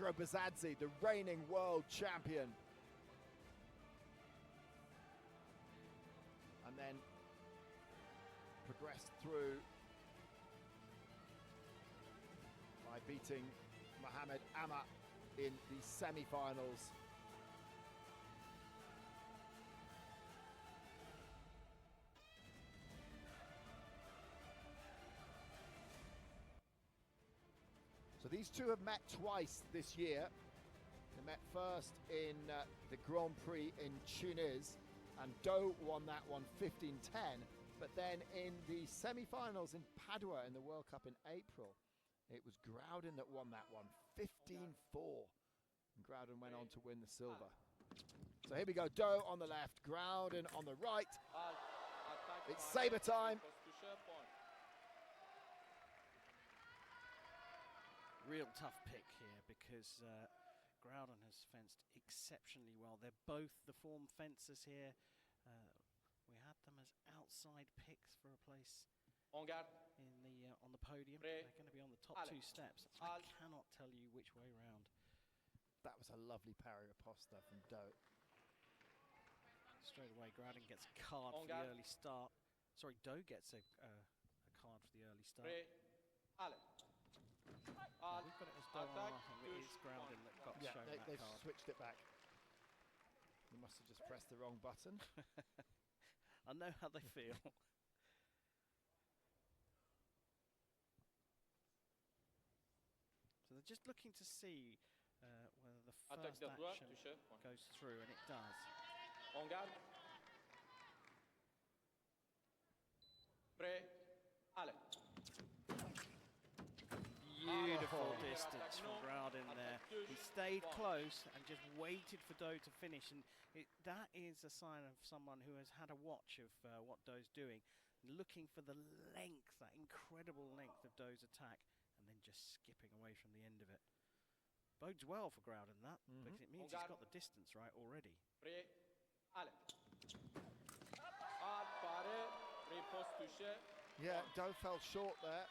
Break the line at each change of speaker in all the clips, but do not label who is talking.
Sandro Bazadze, the reigning world champion. And then progressed through by beating Mohamed Amma in the semi-finals. So these two have met twice this year. They met first in the Grand Prix in Tunis, and Do won that one 15-10. But then in the semi-finals in Padua in the World Cup in April, it was GRAUDYN that won that one 15-4. And GRAUDYN went on to win the silver. So here we go, Do on the left, GRAUDYN on the right. It's sabre time.
Real tough pick here because GRAUDYN has fenced exceptionally well. They're both the form fencers here. We had them as outside picks for a place in the on the podium. They're going to be on the top two steps. I cannot tell you which way round.
That was a lovely parry riposte from Do.
Straight away, GRAUDYN gets a card for the early start. Sorry, Do gets a card for the early start. We've got it as Do. I think it is GRAUDYN that got shown that
they've
card.
switched it back. You must have just pressed the wrong button.
I know how they feel. So they're just looking to see whether the first action goes through, and it does.
En garde. Prêt. Allez.
Beautiful distance from GRAUDYN there. He stayed close and just waited for Do to finish, and that is a sign of someone who has had a watch of what Do's doing, looking for the length, that incredible length of Do's attack, and then just skipping away from the end of it. Bodes well for GRAUDYN, that, because it means he's got the distance right already.
Yeah, Do fell short there.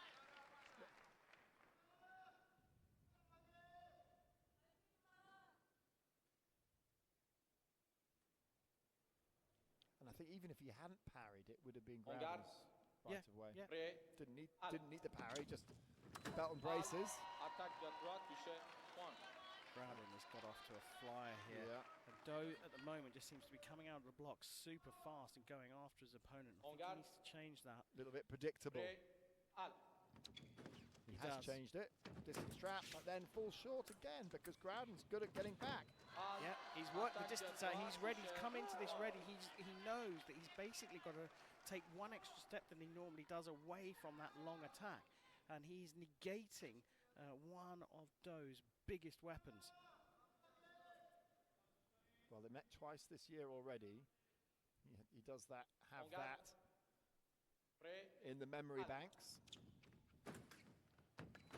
And I think even if he hadn't parried, it would have been GRAUDYN's right of way.
Yeah.
Didn't need the parry, just belt and braces.
GRAUDYN has got off to a flyer here.
Yeah.
And Do at the moment just seems to be coming out of the block super fast and going after his opponent. I think he needs to change that.
A little bit predictable. He has changed it. Distance trap, but then falls short again because GRAUDYN's good at getting back.
Yeah, he's worked the distance out. He's ready. He's come into this ready. He knows that he's basically got to take one extra step than he normally does away from that long attack. And he's negating one of Do's biggest weapons.
Well, they met twice this year already. He does that, have that in the memory banks.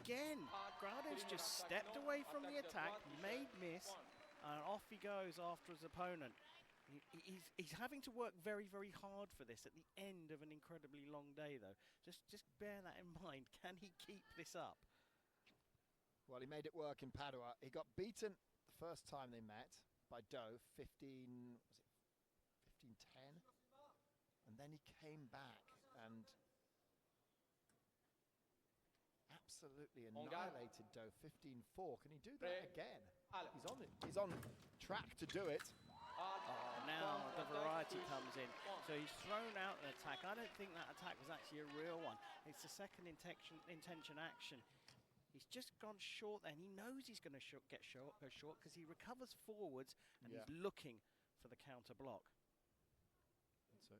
Again, GRAUDYN's just stepped away from the attack, made miss, and off he goes after his opponent. He's having to work very, very hard for this at the end of an incredibly long day, though. Just bear that in mind. Can he keep this up?
Well, he made it work in Padua. He got beaten the first time they met by Do, 15, was it 15-10? And then he came back and absolutely annihilated Do, 15-4. Can he do that again? He's on track to do it.
Oh, now the variety comes in. So he's thrown out an attack. I don't think that attack was actually a real one. It's the second intention action. He's just gone short there, and he knows he's going to go short because he recovers forwards and he's looking for the counter block.
And so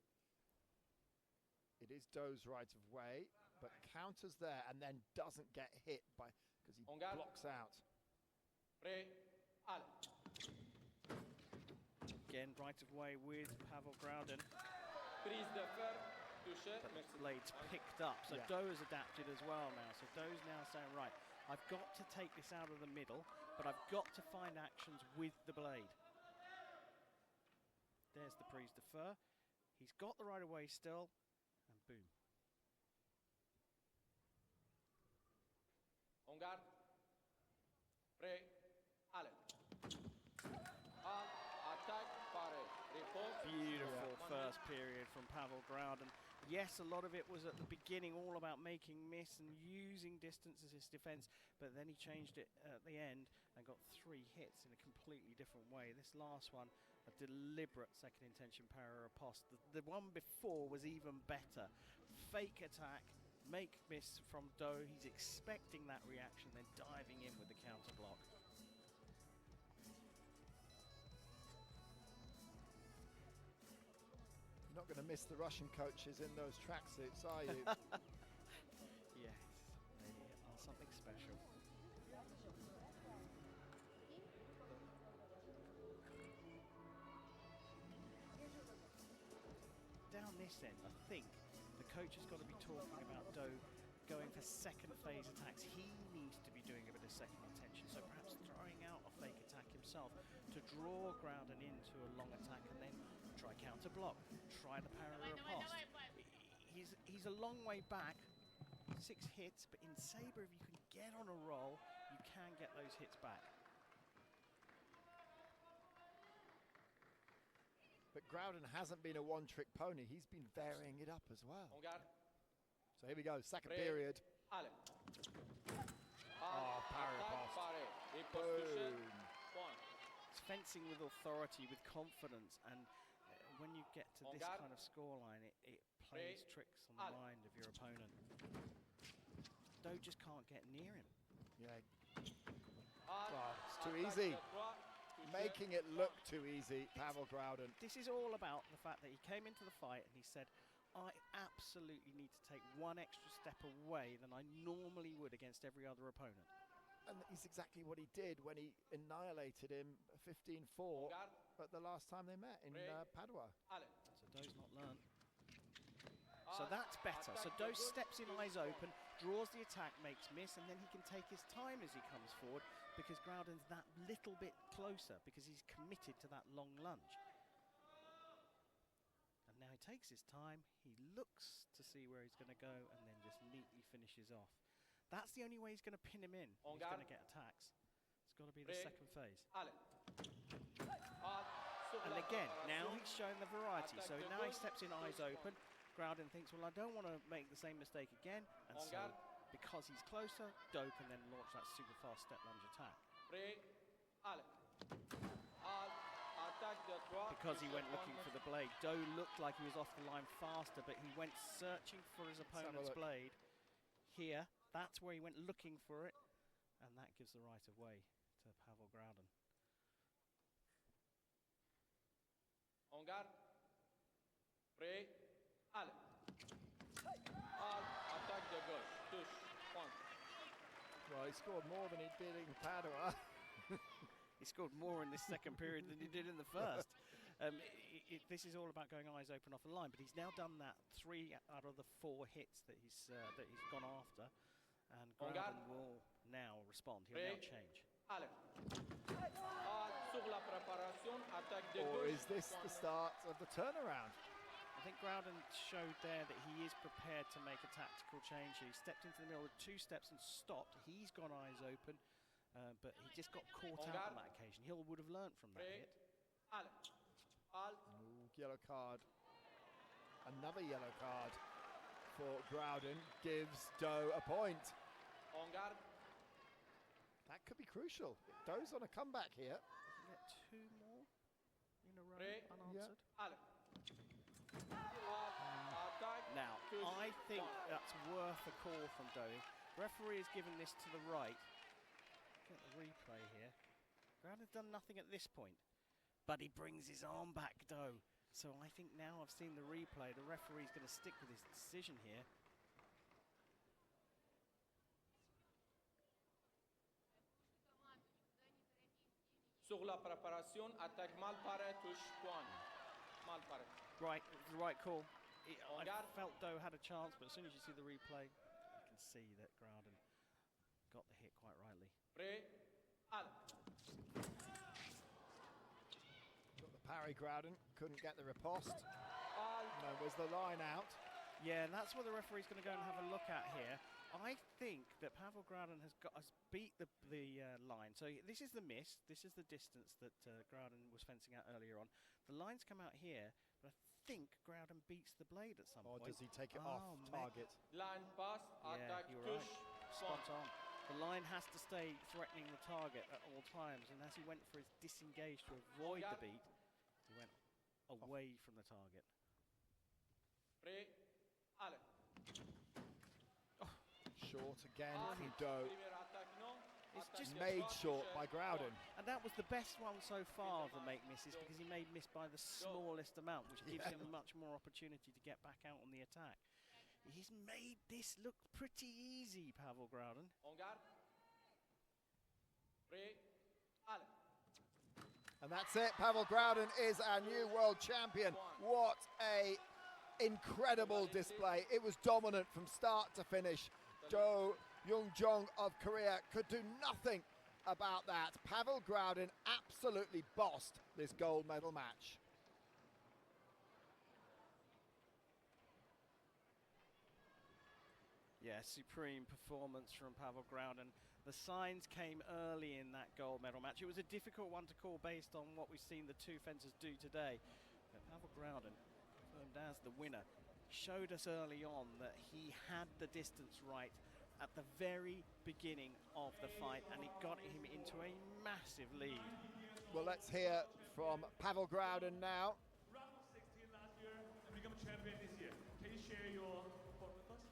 it is Do's right of way, but counters there and then doesn't get hit by because he blocks out.
Again, right of way with Pavel GRAUDYN. But the blade's picked up, so Do has adapted as well now. So Do's now saying, right, I've got to take this out of the middle, but I've got to find actions with the blade. There's the prise de feu. He's got the right of way still, and boom.
En garde. Prêt.
first period from Pavel Groudyn. Yes, a lot of it was at the beginning all about making miss and using distance as his defense, but then he changed it at the end and got 3 hits in a completely different way. This last one, a deliberate second intention para riposte. The one before was even better. Fake attack, make miss from Do. He's expecting that reaction, then diving in with the counter block.
You're not going to miss the Russian coaches in those tracksuits, are you?
Yes, they are something special. Down this end, I think the coach has got to be talking about Do going for second phase attacks. He needs to be doing a bit of second intention, so perhaps throwing out a fake attack himself to draw Groudyn into a long attack and then try counter block, try the para riposte. He's a long way back, 6 hits, but in SABRE, if you can get on a roll, you can get those hits back.
But Groudyn hasn't been a one-trick pony. He's been varying it up as well. So here we go, second period. Oh, para riposte. Boom.
It's fencing with authority, with confidence, and when you get to this kind of scoreline, it plays tricks on the mind of your opponent. Do just can't get near him.
Yeah. Oh, it's too easy. Making it look too easy, Pavel Groudyn.
This is all about the fact that he came into the fight and he said, I absolutely need to take one extra step away than I normally would against every other opponent.
And he's exactly what he did when he annihilated him 15-4 at the last time they met in Padua.
So Do's not learned. So that's better. So Do steps in eyes open, draws the attack, makes miss, and then he can take his time as he comes forward because Groudyn's that little bit closer because he's committed to that long lunge. And now he takes his time, he looks to see where he's going to go and then just neatly finishes off. That's the only way he's going to pin him in. He's going to get attacks. It's got to be the second phase. And again, now he's showing the variety. So now he steps in eyes open. Groudyn thinks, well, I don't want to make the same mistake again. And so, because he's closer, Do can then launch that super fast step lunge attack. Because he went looking for the blade, Do looked like he was off the line faster, but he went searching for his opponent's blade. Here, that's where he went looking for it, and that gives the right of way to Pavel Groudyn.
En garde. Prêt. Allez. Attaque de gauche. Touche. Point.
Well, he scored more than he did in Padua.
He scored more in this second period than he did in the first. This is all about going eyes open off the line, but he's now done that 3 out of the 4 hits that he's gone after, and Groudyn will now respond. He'll now change.
Allez. Sur la préparation, attaque de
Or
gauche.
is this the start of the turnaround?
I think Groudyn showed there that he is prepared to make a tactical change. He stepped into the middle with 2 steps and stopped. He's gone eyes open, but he just got caught out on that occasion. Hill would have learnt from that hit.
Ooh, yellow card. Another yellow card for Groudyn gives Do a point.
En garde.
That could be crucial. Do's on a comeback here.
Get 2 more in a row
Yeah.
unanswered.
Allez. Attaque.
Now, I think that's worth a call from Do. Referee has given this to the right. Get the replay here. Groudyn's done nothing at this point, but he brings his arm back, Do. So I think now I've seen the replay, the referee's going to stick with his decision here.
Sur la préparation, attaque mal parée, touche point. Mal parée.
Right, it was the right call. I felt Do had a chance, but as soon as you see the replay, you can see that Groudyn got the hit quite rightly.
Prêt. Allez.
Got the parry, Groudyn. Couldn't get the riposte. No, was the line out.
Yeah, and that's what the referee's going to go and have a look at here. I think that Pavel Groudyn has beat the line. So this is the miss. This is the distance that Groudyn was fencing out earlier on. The lines come out here, but I think GRAUDYN beats the blade at some
Or
point.
does he take it off target?
Line pass,
Yeah,
attack,
you're
touch,
right. Spot
point.
on. The line has to stay threatening the target at all times, and as he went for his disengage to avoid the beat, he went away from the target.
Prêt, allez.
Short again from
Allez.
Do.
Première attaque, non.
It's
Attaque
just
de
Made
droite,
short
touche,
by GRAUDYN.
And that was the best one so far of the make misses, because he made miss by the smallest amount, which gives him much more opportunity to get back out on the attack. He's made this look pretty easy, Pavel GRAUDYN.
On garde. Prêt, allez.
And that's it. Pavel GRAUDYN is our new world champion. What a incredible display. It was dominant from start to finish. Gyeongdong of Korea could do nothing about that. Pavel GRAUDYN absolutely bossed this gold medal match.
Yeah, supreme performance from Pavel GRAUDYN. The signs came early in that gold medal match. It was a difficult one to call based on what we've seen the two fencers do today. But Pavel GRAUDYN, confirmed as the winner, showed us early on that he had the distance right at the very beginning of the fight, and it got him into a massive lead.
Well, let's hear from Pavel GRAUDYN now.
Round of 16 last year and become a champion this year. Can you share your report with us?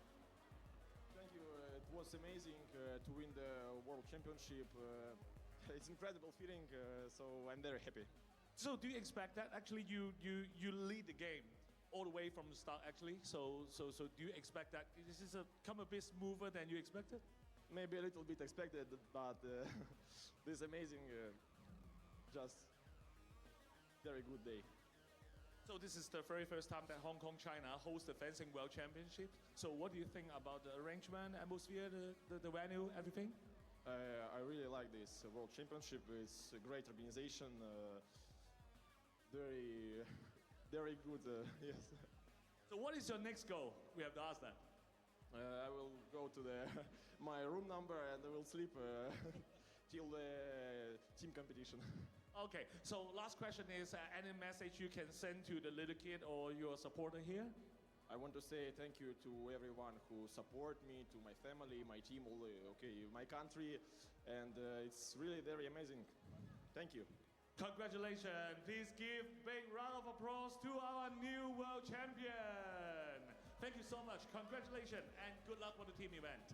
Thank you. It was amazing to win the World Championship. It's incredible feeling, so I'm very happy.
So do you expect that? Actually, you lead the game all the way from the start, actually. So do you expect that this is come a bit smoother than you expected?
Maybe a little bit expected, but this amazing, just very good day.
So this is the very first time that Hong Kong, China hosts the Fencing World Championship. So what do you think about the arrangement, atmosphere, the venue, everything?
I really like this World Championship. It's a great organization, very good, yes.
So what is your next goal? We have to ask that.
I will go to my room number and I will sleep till the team competition.
Okay, so last question is any message you can send to the little kid or your supporter here?
I want to say thank you to everyone who support me, to my family, my team, my country, and it's really very amazing. Thank you.
Congratulations. Please give big round of applause to our new world champion. Thank you so much. Congratulations and good luck for the team event.